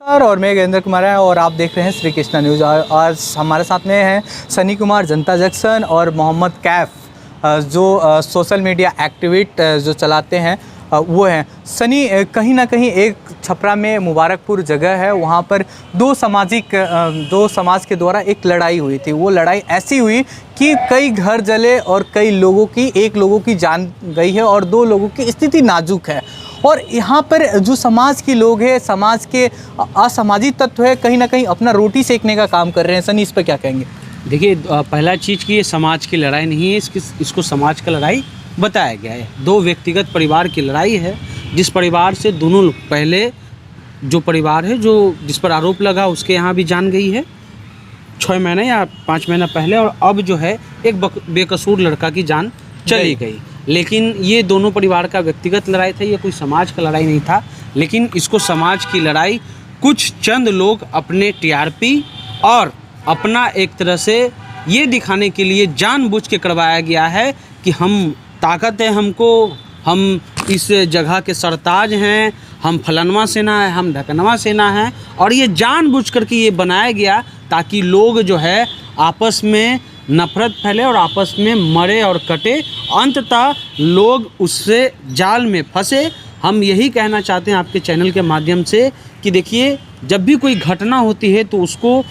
और मैं गजेंद्र कुमार है और आप देख रहे हैं श्री कृष्णा न्यूज़। आज हमारे साथ में हैं सनी कुमार जनता जंक्शन और मोहम्मद कैफ जो सोशल मीडिया एक्टिविस्ट जो चलाते हैं वो हैं। सनी, कहीं ना कहीं एक छपरा में मुबारकपुर जगह है, वहाँ पर दो समाज के द्वारा एक लड़ाई हुई थी। वो लड़ाई ऐसी हुई कि कई घर जले और एक लोगों की जान गई है और दो लोगों की स्थिति नाजुक है। और यहाँ पर जो समाज के लोग हैं, समाज के असामाजिक तत्व है, कहीं ना कहीं अपना रोटी सेकने का काम कर रहे हैं। सनी, इस पर क्या कहेंगे? देखिए, पहला चीज़ कि ये समाज की लड़ाई नहीं है, इसको समाज का लड़ाई बताया गया है। दो व्यक्तिगत परिवार की लड़ाई है, जिस परिवार से दोनों लोग, पहले जो परिवार है जो जिस पर आरोप लगा उसके यहाँ भी जान गई है 6 महीने या 5 महीना पहले, और अब जो है एक बेकसूर लड़का की जान चली गई। लेकिन ये दोनों परिवार का व्यक्तिगत लड़ाई था, ये कोई समाज का लड़ाई नहीं था। लेकिन इसको समाज की लड़ाई कुछ चंद लोग अपने टीआरपी और अपना एक तरह से ये दिखाने के लिए जानबूझ के करवाया गया है कि हम ताकत है, हम इस जगह के सरताज हैं, हम फलनवा सेना है, हम ढकनवा सेना है। और ये जानबूझ करके ये बनाया गया ताकि लोग जो है आपस में नफरत फैले और आपस में मरे और कटे, अंततः लोग उससे जाल में फंसे। हम यही कहना चाहते हैं आपके चैनल के माध्यम से कि देखिए, जब भी कोई घटना होती है तो उसको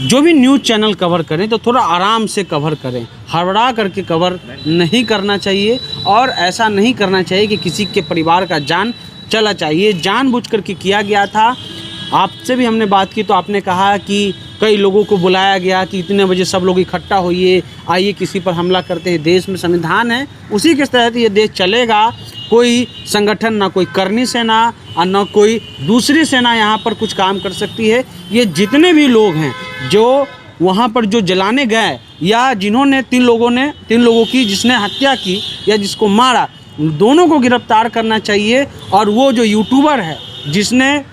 जो भी न्यूज़ चैनल कवर करें तो थोड़ा आराम से कवर करें, हड़बड़ा करके कवर नहीं करना चाहिए। और ऐसा नहीं करना चाहिए कि किसी के परिवार का जान चला चाहिए। जानबूझ करके किया गया था। आपसे भी हमने बात की तो आपने कहा कि कई लोगों को बुलाया गया कि इतने बजे सब लोग इकट्ठा होइए, आइए किसी पर हमला करते हैं। देश में संविधान है, उसी के तहत ये देश चलेगा। कोई संगठन, ना कोई करनी सेना और ना कोई दूसरी सेना यहाँ पर कुछ काम कर सकती है। ये जितने भी लोग हैं जो वहाँ पर जो जलाने गए या जिन्होंने तीन लोगों की जिसने हत्या की या जिसको मारा, दोनों को गिरफ्तार करना चाहिए। और वो जो यूट्यूबर है जिसने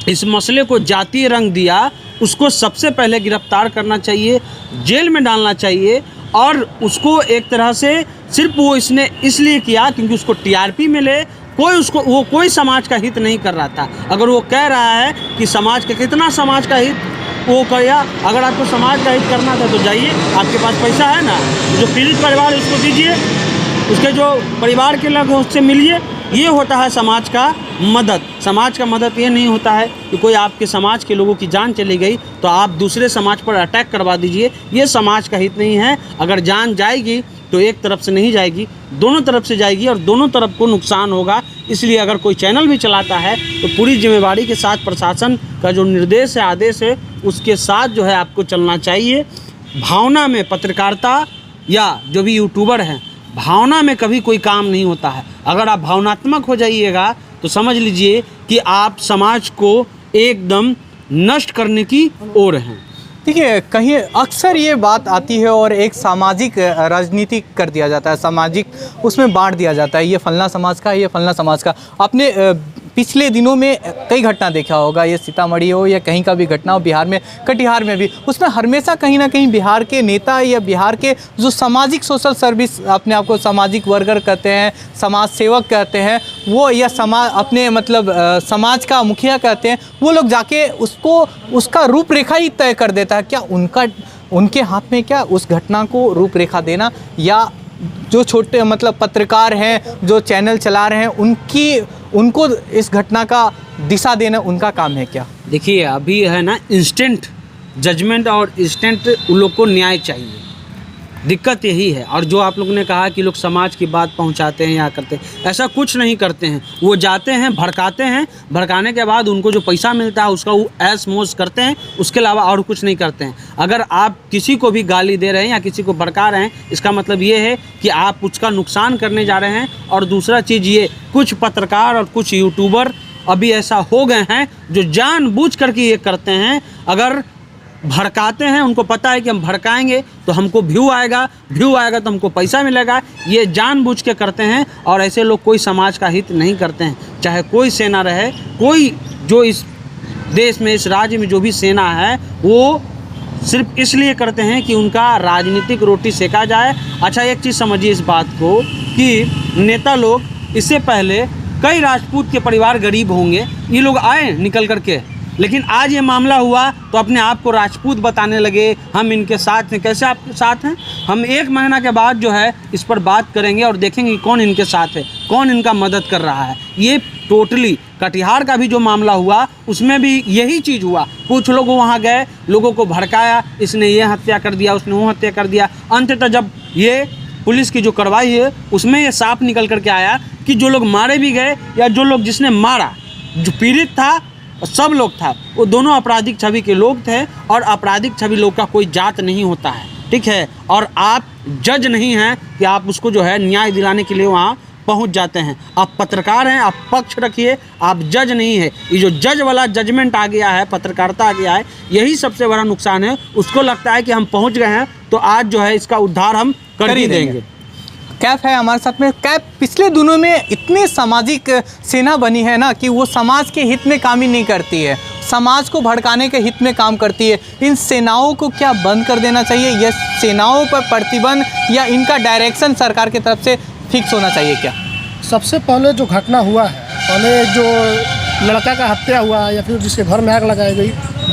इस मसले को जातीय रंग दिया, उसको सबसे पहले गिरफ्तार करना चाहिए, जेल में डालना चाहिए। और उसको एक तरह से सिर्फ वो इसने इसलिए किया क्योंकि उसको टीआरपी मिले। कोई समाज का हित नहीं कर रहा था। अगर वो कह रहा है कि समाज का कितना समाज का हित वो किया, अगर आपको समाज का हित करना था तो जाइए, आपके पास पैसा है ना, जो पीड़ित परिवार है उसको दीजिए, उसके जो परिवार के लोग हैं उससे मिलिए। ये होता है समाज का मदद। समाज का मदद ये नहीं होता है कि कोई आपके समाज के लोगों की जान चली गई तो आप दूसरे समाज पर अटैक करवा दीजिए। ये समाज का हित नहीं है। अगर जान जाएगी तो एक तरफ से नहीं जाएगी, दोनों तरफ से जाएगी और दोनों तरफ को नुकसान होगा। इसलिए अगर कोई चैनल भी चलाता है तो पूरी जिम्मेवारी के साथ प्रशासन का जो निर्देश है, आदेश है, उसके साथ जो है आपको चलना चाहिए। भावना में पत्रकारिता या जो भी यूट्यूबर हैं, भावना में कभी कोई काम नहीं होता है। अगर आप भावनात्मक हो जाइएगा तो समझ लीजिए कि आप समाज को एकदम नष्ट करने की ओर हैं। देखिए, कहीं अक्सर ये बात आती है और एक सामाजिक राजनीति कर दिया जाता है, सामाजिक उसमें बांट दिया जाता है, ये फलना समाज का, ये फलना समाज का। आपने पिछले दिनों में कई घटना देखा होगा, ये सीतामढ़ी हो या कहीं का भी घटना हो, बिहार में कटिहार में भी, उसमें हमेशा कहीं ना कहीं बिहार के नेता या बिहार के जो सामाजिक सोशल सर्विस, अपने आप को सामाजिक वर्कर कहते हैं, समाज सेवक कहते हैं, वो या अपने मतलब समाज का मुखिया कहते हैं, वो लोग जाके उसका रूपरेखा ही तय कर देता है। क्या उनके हाथ में क्या उस घटना को रूपरेखा देना, या जो छोटे मतलब पत्रकार हैं जो चैनल चला रहे हैं उनको इस घटना का दिशा देना उनका काम है क्या? देखिए, अभी है ना इंस्टेंट जजमेंट और इंस्टेंट उन लोग को न्याय चाहिए। दिक्कत यही है। और जो आप लोगों ने कहा कि लोग समाज की बात पहुंचाते हैं या करते हैं, ऐसा कुछ नहीं करते हैं। वो जाते हैं, भड़काते हैं, भड़काने के बाद उनको जो पैसा मिलता है उसका वो ऐश मौज करते हैं, उसके अलावा और कुछ नहीं करते हैं। अगर आप किसी को भी गाली दे रहे हैं या किसी को भड़का रहे हैं, इसका मतलब ये है कि आप उसका नुकसान करने जा रहे हैं। और दूसरा चीज़ ये, कुछ पत्रकार और कुछ यूट्यूबर अभी ऐसा हो गए हैं जो जानबूझ करके ये करते हैं। अगर भड़काते हैं, उनको पता है कि हम भड़काएंगे तो हमको व्यू आएगा तो हमको पैसा मिलेगा, ये जानबूझ के करते हैं। और ऐसे लोग कोई समाज का हित नहीं करते हैं, चाहे कोई सेना रहे, कोई जो इस देश में, इस राज्य में जो भी सेना है, वो सिर्फ इसलिए करते हैं कि उनका राजनीतिक रोटी सेका जाए। अच्छा, एक चीज़ समझिए इस बात को कि नेता लोग, इससे पहले कई राजपूत के परिवार गरीब होंगे, ये लोग आए निकल करके लेकिन आज ये मामला हुआ तो अपने आप को राजपूत बताने लगे, हम इनके साथ हैं। कैसे आपके साथ हैं? हम 1 महीना के बाद जो है इस पर बात करेंगे और देखेंगे कौन इनके साथ है, कौन इनका मदद कर रहा है। ये टोटली कटिहार का भी जो मामला हुआ उसमें भी यही चीज़ हुआ। कुछ लोग वहाँ गए, लोगों को भड़काया, इसने ये हत्या कर दिया, उसने वो हत्या कर दिया। अंततः जब ये पुलिस की जो कार्रवाई है उसमें ये साफ निकल करके आया कि जो लोग मारे भी गए या जो लोग जिसने मारा, जो पीड़ित था सब लोग था, वो दोनों आपराधिक छवि के लोग थे। और आपराधिक छवि लोग का कोई जात नहीं होता है, ठीक है। और आप जज नहीं हैं कि आप उसको जो है न्याय दिलाने के लिए वहाँ पहुँच जाते हैं। आप पत्रकार हैं, आप पक्ष रखिए, आप जज नहीं है। ये जो जज वाला जजमेंट आ गया है, पत्रकारिता आ गया है, यही सबसे बड़ा नुकसान है। उसको लगता है कि हम पहुँच गए हैं तो आज जो है इसका उद्धार हम कर ही देंगे। कैफ है हमारे साथ में। कैफ, पिछले दिनों में इतनी सामाजिक सेना बनी है ना कि वो समाज के हित में काम ही नहीं करती है, समाज को भड़काने के हित में काम करती है। इन सेनाओं को क्या बंद कर देना चाहिए? या सेनाओं पर प्रतिबंध या इनका डायरेक्शन सरकार की तरफ से फिक्स होना चाहिए क्या? सबसे पहले जो घटना हुआ है, पहले जो लड़का का हत्या हुआ या फिर जिसके घर में आग लगाई गई,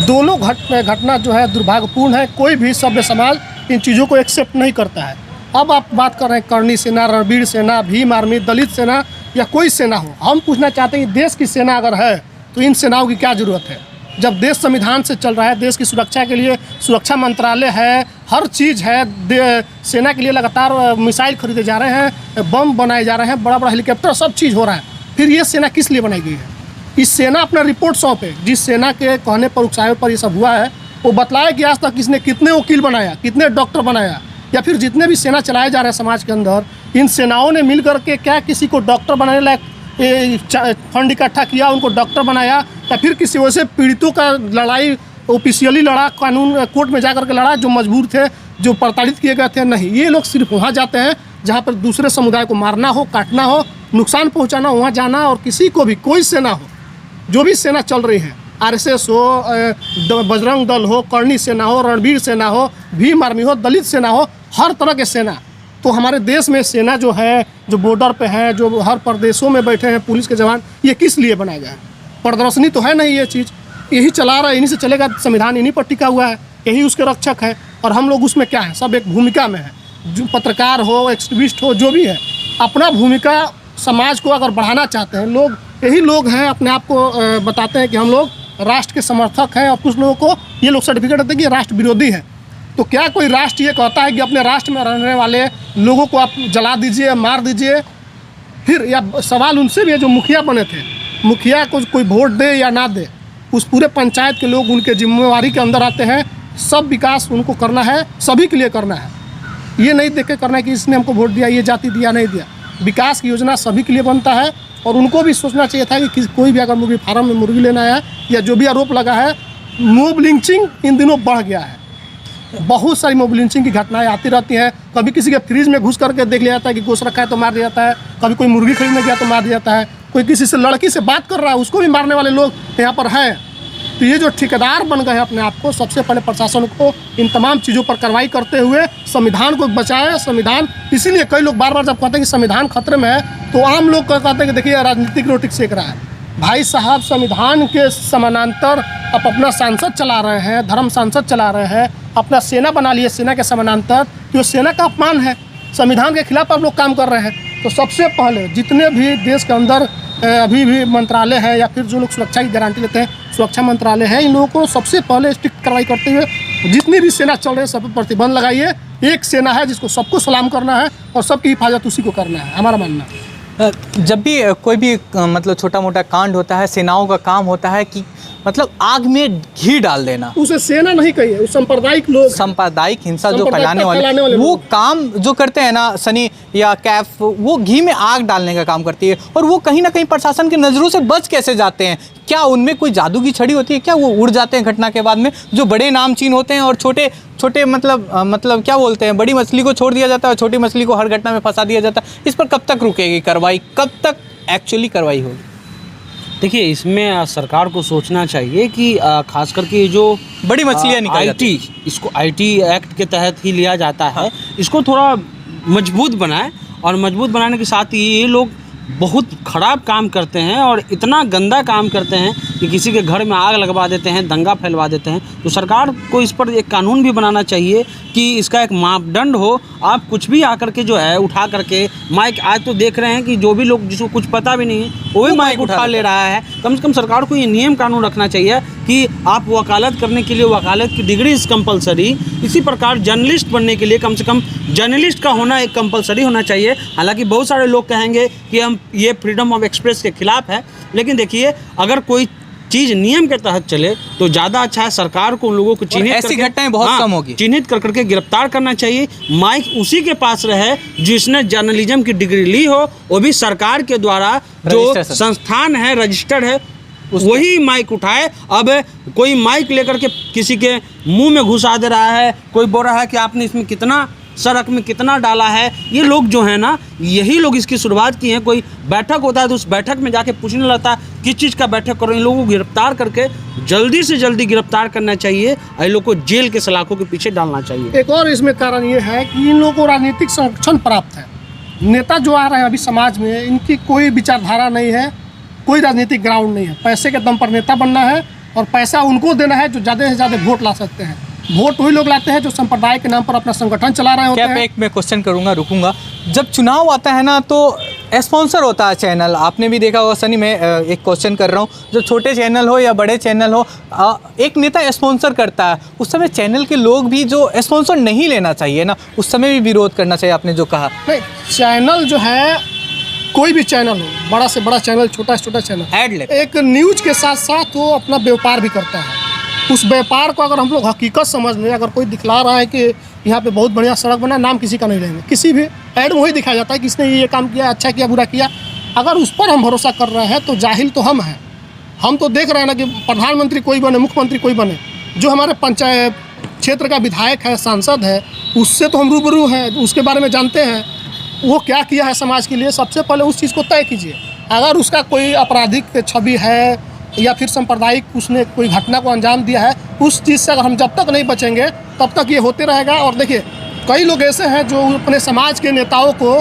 दोनों घटना जो है दुर्भाग्यपूर्ण है। कोई भी सभ्य समाज इन चीज़ों को एक्सेप्ट नहीं करता है। अब आप बात कर रहे हैं कर्णी सेना, रणबीर सेना, भीम आर्मी, दलित सेना या कोई सेना हो, हम पूछना चाहते हैं कि देश की सेना अगर है तो इन सेनाओं की क्या ज़रूरत है? जब देश संविधान से चल रहा है, देश की सुरक्षा के लिए सुरक्षा मंत्रालय है, हर चीज़ है, सेना के लिए लगातार मिसाइल खरीदे जा रहे हैं, बम बनाए जा रहे हैं, बड़ा बड़ा हेलीकॉप्टर, सब चीज़ हो रहा है। फिर ये सेना किस लिए बनाई गई है? इस सेना अपना रिपोर्ट सौंपे। जिस सेना के कहने पर, उकसावे पर ये सब हुआ है, वो बतलाए कि आज तक किसने कितने वकील बनाया, कितने डॉक्टर बनाया, या फिर जितने भी सेना चलाए जा रहे हैं समाज के अंदर, इन सेनाओं ने मिल करके क्या किसी को डॉक्टर बनाने लायक फंड इकट्ठा किया, उनको डॉक्टर बनाया, या फिर किसी वैसे पीड़ितों का लड़ाई ऑफिशियली लड़ा, कानून कोर्ट में जा करके लड़ा, जो मजबूर थे, जो प्रताड़ित किए गए थे? नहीं, ये लोग सिर्फ वहाँ जाते हैं जहाँ पर दूसरे समुदाय को मारना हो, काटना हो, नुकसान पहुँचाना, वहाँ जाना। और किसी को भी, कोई सेना हो, जो भी सेना चल रही है, RSS हो, बजरंग दल हो, कर्णी सेना हो, रणबीर सेना हो, भीम आर्मी हो, दलित सेना हो, हर तरह के सेना। तो हमारे देश में सेना जो है, जो बॉर्डर पे है, जो हर प्रदेशों में बैठे हैं पुलिस के जवान, ये किस लिए बनाए गए हैं? प्रदर्शनी तो है नहीं, ये चीज़ यही चला रहा है, इन्हीं से चलेगा। संविधान इन्हीं पर टिका हुआ है, यही उसके रक्षक है। और हम लोग उसमें क्या है, सब एक भूमिका में है। जो पत्रकार हो, एक्टिविस्ट हो, जो भी है, अपना भूमिका समाज को अगर बढ़ाना चाहते हैं लोग, यही लोग हैं अपने आप को बताते हैं कि हम लोग राष्ट्र के समर्थक हैं। और कुछ लोगों को ये लोग सर्टिफिकेट देते हैं कि ये राष्ट्र विरोधी है। तो क्या कोई राष्ट्र ये कहता है कि अपने राष्ट्र में रहने वाले लोगों को आप जला दीजिए, मार दीजिए? फिर या सवाल उनसे भी है जो मुखिया बने थे, मुखिया को कोई वोट दे या ना दे, उस पूरे पंचायत के लोग उनके जिम्मेवारी के अंदर आते हैं। सब विकास उनको करना है, सभी के लिए करना है। ये नहीं देख के करना है कि इसने हमको वोट दिया, ये जाति दिया, नहीं दिया। विकास की योजना सभी के लिए बनता है। और उनको भी सोचना चाहिए था कि कोई भी अगर मुर्गी फार्म में मुर्गी लेना है या जो भी आरोप लगा है, मॉब लिंचिंग इन दिनों बढ़ गया है। बहुत सारी मॉब लिंचिंग की घटनाएं आती रहती हैं। कभी किसी के फ्रिज में घुस करके देख लिया जाता है कि गोश्त रखा है तो मार दिया जाता है, कभी कोई मुर्गी खरीदने गया तो मार दिया जाता है, कोई किसी से लड़की से बात कर रहा है उसको भी मारने वाले लोग यहाँ पर हैं। तो ये जो ठेकेदार बन गए हैं अपने आप को, सबसे पहले प्रशासन को इन तमाम चीज़ों पर कार्रवाई करते हुए संविधान को बचाएं। संविधान, इसीलिए कई लोग बार बार जब कहते हैं कि संविधान खतरे में है, तो आम लोग कहते हैं कि देखिए राजनीतिक रोटी सेक रहा है। भाई साहब, संविधान के समानांतर आप अपना सांसद चला रहे हैं, धर्म सांसद चला रहे हैं, अपना सेना बना लिए, सेना के समानांतर, तो सेना का अपमान है। संविधान के खिलाफ आप लोग काम कर रहे हैं। तो सबसे पहले जितने भी देश के अंदर अभी भी मंत्रालय है या फिर जो लोग सुरक्षा की गारंटी लेते हैं, सुरक्षा मंत्रालय है, इन लोगों को सबसे पहले स्ट्रिक्ट कार्रवाई करते हुए जितनी भी सेना चल रही है सब पर प्रतिबंध लगाइए। एक सेना है जिसको सबको सलाम करना है और सबकी हिफाजत उसी को करना है, हमारा मानना है। जब भी कोई भी मतलब छोटा मोटा कांड होता है, सेनाओं का काम होता है कि मतलब आग में घी डाल देना। उसे सेना नहीं कहिए, उस सांप्रदायिक लोग, सांप्रदायिक हिंसा जो फैलाने वाले वो काम जो करते हैं ना, सनी या कैफ, वो घी में आग डालने का काम करती है। और वो कहीं ना कहीं प्रशासन की नज़रों से बच कैसे जाते हैं? क्या उनमें कोई जादू की छड़ी होती है क्या? वो उड़ जाते हैं घटना के बाद में? जो बड़े नामचीन होते हैं और छोटे छोटे मतलब क्या बोलते हैं, बड़ी मछली को छोड़ दिया जाता है और छोटी मछली को हर घटना में फंसा दिया जाता है। इस पर कब तक रुकेगी कार्रवाई? कब तक एक्चुअली कार्रवाई होगी? देखिए, इसमें सरकार को सोचना चाहिए कि खास करके जो बड़ी मछलियाँ निकाल जाती हैं, इसको IT एक्ट के तहत ही लिया जाता है, इसको थोड़ा मजबूत बनाए। और मजबूत बनाने के साथ ही ये लोग बहुत ख़राब काम करते हैं और इतना गंदा काम करते हैं कि किसी के घर में आग लगवा देते हैं, दंगा फैलवा देते हैं। तो सरकार को इस पर एक कानून भी बनाना चाहिए कि इसका एक मापदंड हो। आप कुछ भी आकर के जो है उठा करके माइक, आज तो देख रहे हैं कि जो भी लोग जिसको कुछ पता भी नहीं है वो भी माइक उठा ले रहा है। कम से कम सरकार को ये नियम कानून रखना चाहिए कि आप वकालत करने के लिए वकालत की डिग्री इज़ कंपलसरी। इसी प्रकार जर्नलिस्ट बनने के लिए कम से कम जर्नलिस्ट का होना एक कंपलसरी होना चाहिए। हालांकि बहुत सारे लोग कहेंगे कि हम ये फ्रीडम ऑफ एक्सप्रेस के खिलाफ है, लेकिन देखिए अगर कोई चीज़ नियम के तहत चले तो ज़्यादा अच्छा है। सरकार को उन लोगों को चिन्हित ऐसी घटनाएं बहुत कम होगी, चिन्हित कर करके गिरफ्तार करना चाहिए। माइक उसी के पास रहे जिसने जर्नलिज्म की डिग्री ली हो, वो भी सरकार के द्वारा जो संस्थान है रजिस्टर्ड है वही माइक उठाए। अब कोई माइक लेकर के किसी के मुंह में घुसा दे रहा है, कोई बोल रहा है कि आपने इसमें कितना सड़क में कितना डाला है। ये लोग जो है ना, यही लोग इसकी शुरुआत की हैं। कोई बैठक होता है तो उस बैठक में जाके पूछने लगता है किस चीज़ का बैठक कर रहे हैं। इन लोगों को गिरफ्तार करके जल्दी से जल्दी गिरफ्तार करना चाहिए और इन लोग को जेल के सलाखों के पीछे डालना चाहिए। एक और इसमें कारण ये है कि इन लोगों को राजनीतिक संरक्षण प्राप्त है। नेता जो आ रहे हैं अभी समाज में, इनकी कोई विचारधारा नहीं है, कोई राजनीतिक ग्राउंड नहीं है। पैसे के दम पर नेता बनना है और पैसा उनको देना है जो ज़्यादा से ज़्यादा वोट ला सकते हैं। वोट वही लोग लाते हैं जो संप्रदाय के नाम पर अपना संगठन चला रहे होते हैं। एक मैं क्वेश्चन करूंगा, रुकूंगा। जब चुनाव आता है ना तो स्पॉन्सर होता है चैनल, आपने भी देखा होगा। सनी, मैं एक क्वेश्चन कर रहा हूँ, जो छोटे चैनल हो या बड़े चैनल हो, एक नेता स्पॉन्सर करता है, उस समय चैनल के लोग भी जो स्पॉन्सर नहीं लेना चाहिए ना, उस समय भी विरोध करना चाहिए, आपने जो कहा। नहीं, चैनल जो है, कोई भी चैनल हो, बड़ा से बड़ा चैनल, छोटा से छोटा चैनल, ऐड ले, एक न्यूज के साथ साथ वो अपना व्यापार भी करता है। उस व्यापार को अगर हम लोग हकीकत समझ लें, अगर कोई दिखला रहा है कि यहाँ पे बहुत बढ़िया सड़क बना, नाम किसी का नहीं लेंगे, किसी भी ऐड में वही दिखाया जाता है कि इसने ये काम किया, अच्छा किया, बुरा किया। अगर उस पर हम भरोसा कर रहे हैं तो जाहिल तो हम हैं। हम तो देख रहे हैं ना कि प्रधानमंत्री कोई बने, मुख्यमंत्री कोई बने, जो हमारे पंचायत क्षेत्र का विधायक है, सांसद है, उससे तो हम रूबरू हैं, उसके बारे में जानते हैं वो क्या किया है समाज के लिए। सबसे पहले उस चीज़ को तय कीजिए। अगर उसका कोई आपराधिक छवि है या फिर सांप्रदायिक उसने कोई घटना को अंजाम दिया है, उस चीज़ से अगर हम जब तक नहीं बचेंगे तब तक ये होते रहेगा। और देखिए, कई लोग ऐसे हैं जो अपने समाज के नेताओं को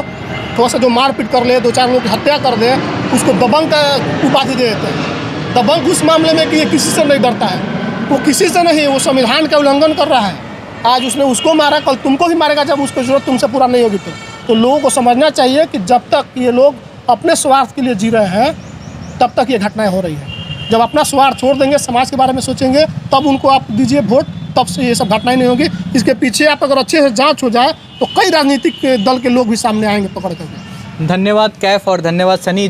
थोड़ा सा जो मारपीट कर ले, दो चार लोग की हत्या कर दे, उसको दबंग का उपाधि दे देते हैं। दबंग उस मामले में कि ये किसी से नहीं डरता है, वो किसी से नहीं, वो संविधान का उल्लंघन कर रहा है। आज उसने उसको मारा, कल तुमको भी मारेगा जब उसकी जरूरत तुमसे पूरा नहीं होगी। तो लोगों को समझना चाहिए कि जब तक ये लोग अपने स्वार्थ के लिए जी रहे हैं तब तक ये घटनाएं हो रही हैं। जब अपना स्वार्थ छोड़ देंगे, समाज के बारे में सोचेंगे, तब उनको आप दीजिए वोट, तब से ये सब घटनाएं नहीं होगी। इसके पीछे आप अगर अच्छे से जांच हो जाए तो कई राजनीतिक दल के लोग भी सामने आएंगे पकड़ करके। धन्यवाद कैफ और धन्यवाद सनी।